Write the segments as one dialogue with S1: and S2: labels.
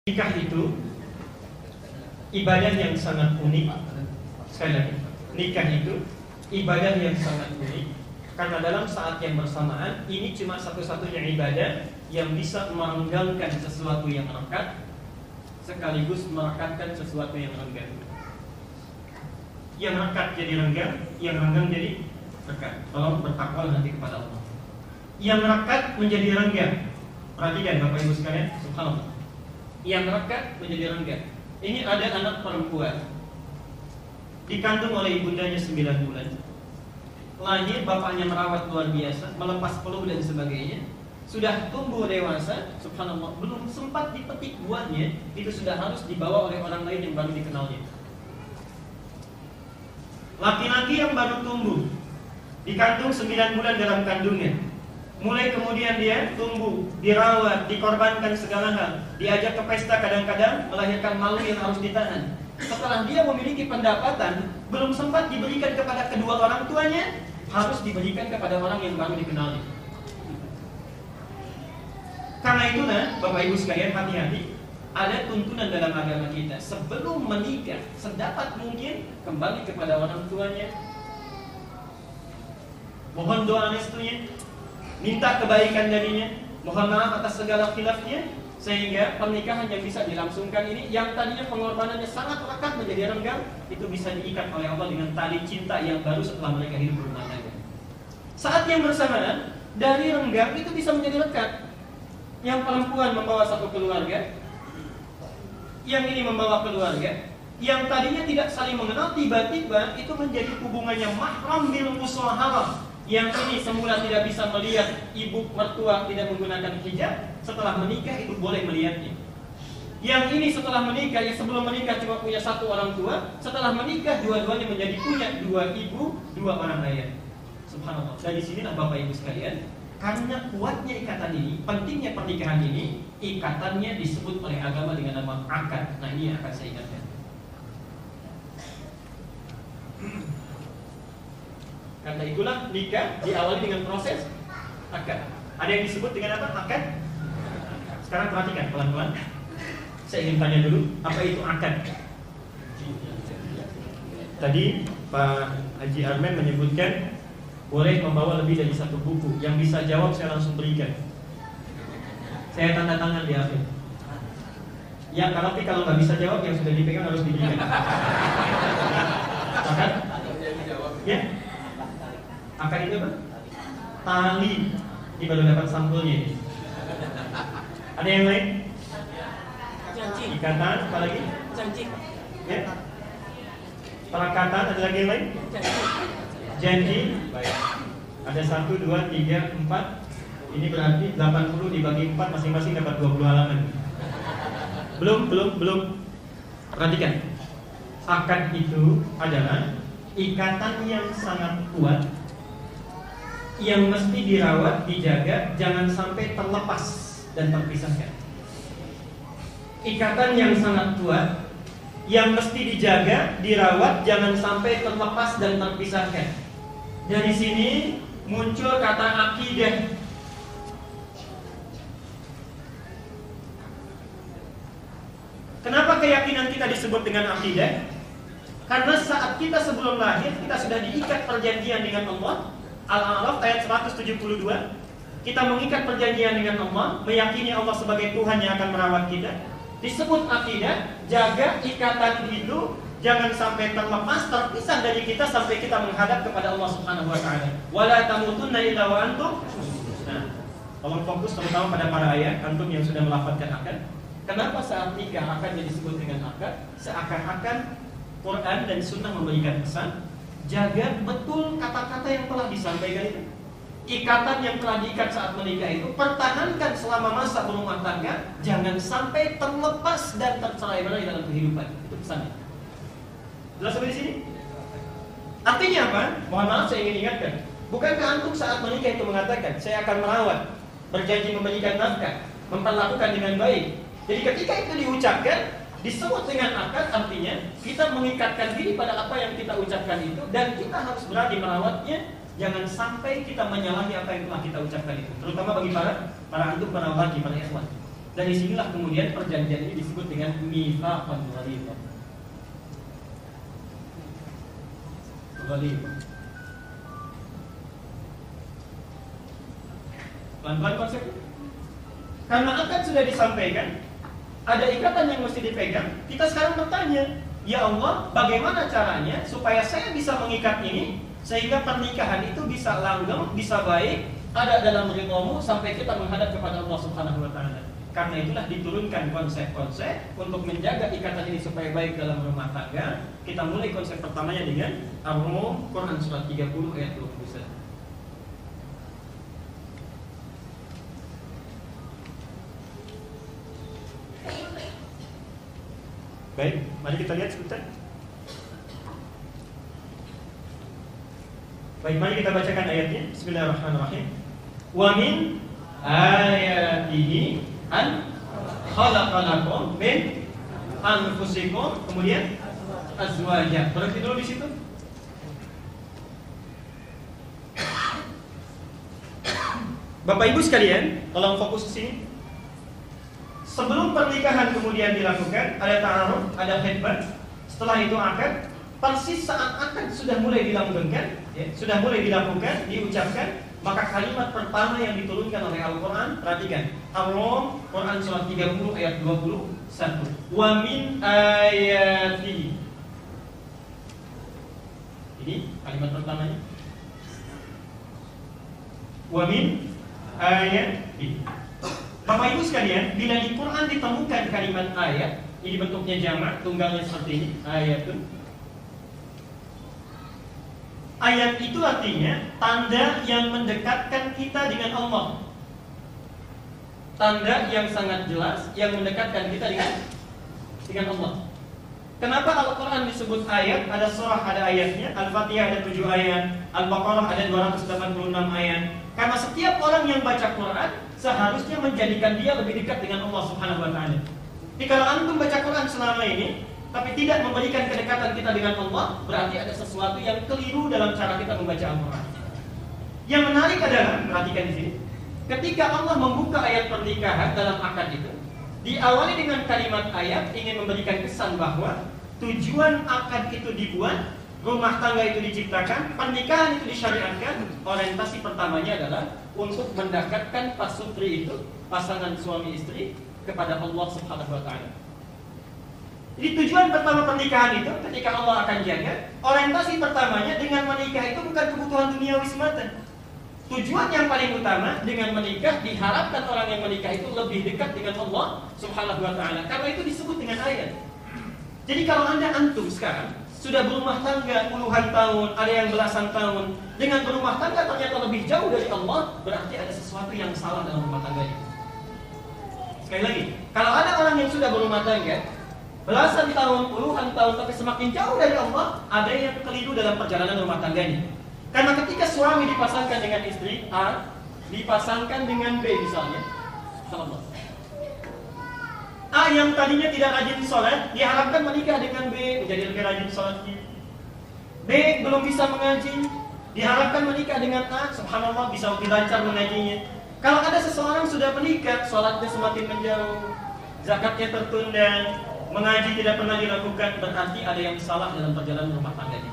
S1: Nikah itu ibadah yang sangat unik. Sekali lagi, nikah itu ibadah yang sangat unik karena dalam saat yang bersamaan ini cuma satu-satunya ibadah yang bisa merenggangkan sesuatu yang rekat sekaligus merekatkan sesuatu yang renggang. Yang rekat jadi renggang, yang renggang jadi rekat. Tolong bertakwa nanti kepada Allah. Yang rekat menjadi renggang. Perhatikan Bapak Ibu sekalian, subhanallah. Yang rekat menjadi renggang. Ini ada anak perempuan dikandung oleh ibundanya 9 bulan. Lahir, bapaknya merawat luar biasa, melepas peluh dan sebagainya. Sudah tumbuh dewasa, subhanallah, belum sempat dipetik buahnya, itu sudah harus dibawa oleh orang lain yang baru dikenalnya. Laki-laki yang baru tumbuh, dikandung 9 bulan dalam kandungan. Mulai kemudian dia tumbuh, dirawat, dikorbankan segala hal, diajak ke pesta, kadang-kadang melahirkan malu yang harus ditahan. Setelah dia memiliki pendapatan, belum sempat diberikan kepada kedua orang tuanya, harus diberikan kepada orang yang baru dikenalnya. Karena itulah Bapak Ibu sekalian, hati-hati. Ada tuntunan dalam agama kita, sebelum menikah sedapat mungkin kembali kepada orang tuanya, mohon doa restunya, minta kebaikan darinya, mohon maaf atas segala khilafnya, sehingga pernikahan yang bisa dilangsungkan ini, yang tadinya pengorbanannya sangat lekat menjadi renggang, itu bisa diikat oleh Allah dengan tali cinta yang baru setelah mereka hidup berumah tangga. Saat yang bersamaan, dari renggang itu bisa menjadi lekat. Yang perempuan membawa satu keluarga, yang ini membawa keluarga, yang tadinya tidak saling mengenal, tiba-tiba itu menjadi hubungannya mahram bil musaharah. Yang ini semula tidak bisa melihat ibu mertua tidak menggunakan hijab, setelah menikah itu boleh melihatnya. Yang ini setelah menikah, yang sebelum menikah cuma punya satu orang tua, setelah menikah dua-duanya menjadi punya dua ibu, dua orang ayah. Subhanallah. Dari sinilah Bapak Ibu sekalian, karena kuatnya ikatan ini, pentingnya pernikahan ini, ikatannya disebut oleh agama dengan nama akad. Nah, ini yang akan saya ingatkan. Karena itulah nikah diawali dengan proses akad. Ada yang disebut dengan apa? Akad. Sekarang perhatikan pelan-pelan. Saya ingin tanya dulu, apa itu akad? Tadi Pak Haji Armen menyebutkan boleh membawa lebih dari satu buku. Yang bisa jawab saya langsung berikan. Saya tanda tangan di akhir. Ya, tapi kalau nggak bisa jawab, yang sudah dipegang harus diberikan. Akad? Ya. Akad itu apa? Tali. Ini baru dapat sampulnya ini. Ada yang lain?
S2: Janji.
S1: Ikatan, apa lagi?
S2: Janji.
S1: Ya. Pelakatan, ada lagi yang lain? Janji. Baik. Ada 1, 2, 3, 4. Ini berarti 80 dibagi 4, masing-masing dapat 20 halaman. Belum. Perhatikan. Akad itu adalah ikatan yang sangat kuat, yang mesti dirawat, dijaga, jangan sampai terlepas dan terpisahkan. Ikatan yang sangat kuat, yang mesti dijaga, dirawat, jangan sampai terlepas dan terpisahkan. Dari sini muncul kata akidah. Kenapa keyakinan kita disebut dengan akidah? Karena saat kita sebelum lahir, kita sudah diikat perjanjian dengan Allah. Al-A'raf ayat 172. Kita mengikat perjanjian dengan Allah, meyakini Allah sebagai Tuhan yang akan merawat kita. Disebut akidah, jaga ikatan itu jangan sampai terlepas, terpisah dari kita sampai kita menghadap kepada Allah Subhanahu wa taala. Wala tamutunna illa wa antum. Nah, tolong fokus terutama pada para ayah antum yang sudah melafadzkan akad. Kenapa saat nikah akadnya disebut dengan akad? Seakan-akan Quran dan Sunnah memberikan pesan, jaga betul kata-kata yang telah disampaikan itu. Ikatan yang telah diikat saat menikah itu pertahankan selama masa berumah tangga, jangan sampai terlepas dan tercerai-berai dalam kehidupan. Itu pesannya. Jelas sampai di sini? Artinya apa? Mohon maaf saya ingin ingatkan. Bukankah antum saat menikah itu mengatakan, saya akan merawat, berjanji memberikan nafkah, memperlakukan dengan baik. Jadi ketika itu diucapkan, disebut dengan akad, artinya kita mengikatkan diri pada apa yang kita ucapkan itu, dan kita harus berani merawatnya. Jangan sampai kita menyalahi apa yang telah kita ucapkan itu. Terutama bagi para antum, para laki, para ikhwan. Dari sinilah kemudian perjanjian ini disebut dengan mitsaqan ghalidha. Pelan-pelan konsepnya. Karena akad sudah disampaikan, ada ikatan yang mesti dipegang. Kita sekarang bertanya, ya Allah, bagaimana caranya supaya saya bisa mengikat ini sehingga pernikahan itu bisa langgeng, bisa baik, ada dalam ridhamu sampai kita menghadap kepada Allah Subhanahu wa taala. Karena itulah diturunkan konsep-konsep untuk menjaga ikatan ini supaya baik dalam rumah tangga. Kita mulai konsep pertamanya dengan Ar-Rum, Quran surat 30 ayat 21. Baik, mari kita lihat sebentar. Baik, mari kita bacakan ayatnya. Bismillahirrahmanirrahim. Wa min ayatihi an khalaqalakum min anfusikum, kemudian azwaja. Berarti dulu di situ. Bapak Ibu sekalian, tolong fokus ke sini. Sebelum pernikahan kemudian dilakukan, ada ta'aruf, ada khitbah. Setelah itu akad. Persis saat akad sudah mulai dilanggengkan, ya, sudah mulai dilakukan, diucapkan, maka kalimat pertama yang diturunkan oleh Al-Quran, perhatikan, Ar-Rum, Quran surat 30 ayat 21. Wa min ayatihi. Ini kalimat pertamanya. Wa min ayatihi. Bapak Ibu sekalian, bila di Quran ditemukan kalimat ayat, ini bentuknya jamak, tunggalnya seperti ini, ayatun. Ayat itu artinya tanda yang mendekatkan kita dengan Allah. Tanda yang sangat jelas yang mendekatkan kita dengan Allah. Kenapa Al-Quran disebut ayat? Ada surah, ada ayatnya. Al-Fatihah ada 7 ayat, Al-Baqarah ada 286 ayat. Karena setiap orang yang baca Quran seharusnya menjadikan dia lebih dekat dengan Allah Subhanahu wa taala. Jadi kalau antum baca Quran selama ini tapi tidak memberikan kedekatan kita dengan Allah, berarti ada sesuatu yang keliru dalam cara kita membaca Al-Quran. Yang menarik adalah, perhatikan di sini, ketika Allah membuka ayat pernikahan dalam akad itu, diawali dengan kalimat ayat ingin memberikan kesan bahwa tujuan akad itu dibuat, rumah tangga itu diciptakan, pernikahan itu disyariatkan. Orientasi pertamanya adalah untuk mendekatkan pasutri itu, pasangan suami istri, kepada Allah Subhanahu wa taala. Jadi tujuan pertama pernikahan itu ketika Allah akan jaga, orientasi pertamanya dengan menikah itu bukan kebutuhan duniawi semata. Tujuan yang paling utama dengan menikah, diharapkan orang yang menikah itu lebih dekat dengan Allah Subhanahu wa taala. Karena itu disebut dengan ayat. Jadi kalau Anda antum sekarang sudah berumah tangga puluhan tahun, ada yang belasan tahun, dengan berumah tangga ternyata lebih jauh dari Allah, berarti ada sesuatu yang salah dalam rumah tangga itu. Sekali lagi, kalau ada orang yang sudah berumah tangga belasan tahun, puluhan tahun, tapi semakin jauh dari Allah, ada yang keliru dalam perjalanan rumah tangganya. Karena ketika suami dipasangkan dengan istri A, dipasangkan dengan B misalnya, A yang tadinya tidak rajin sholat, diharapkan menikah dengan B, menjadi lebih rajin sholatnya. B belum bisa mengaji, diharapkan menikah dengan A, subhanallah bisa lebih lancar mengajinya. Kalau ada seseorang sudah menikah, sholatnya semakin menjauh, zakatnya tertunda, mengaji tidak pernah dilakukan, berarti ada yang salah dalam perjalanan rumah tangganya.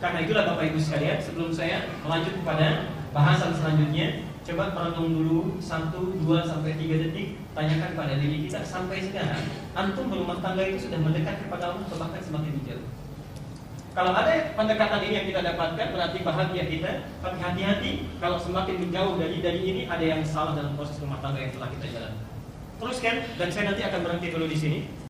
S1: Karena itulah Bapak Ibu sekalian, sebelum saya melanjut kepada bahasan selanjutnya, coba merenung dulu 1, 2, sampai 3 detik. Tanyakan pada diri kita, sampai sekarang antum berumah tangga itu sudah mendekat kepada Allah atau bahkan semakin menjauh? Kalau ada pendekatan ini yang kita dapatkan, berarti bahagia kita. Tapi hati-hati, kalau semakin menjauh dari ini, ada yang salah dalam proses rumah tangga yang telah kita jalankan. Teruskan, dan saya nanti akan berhenti dulu di sini.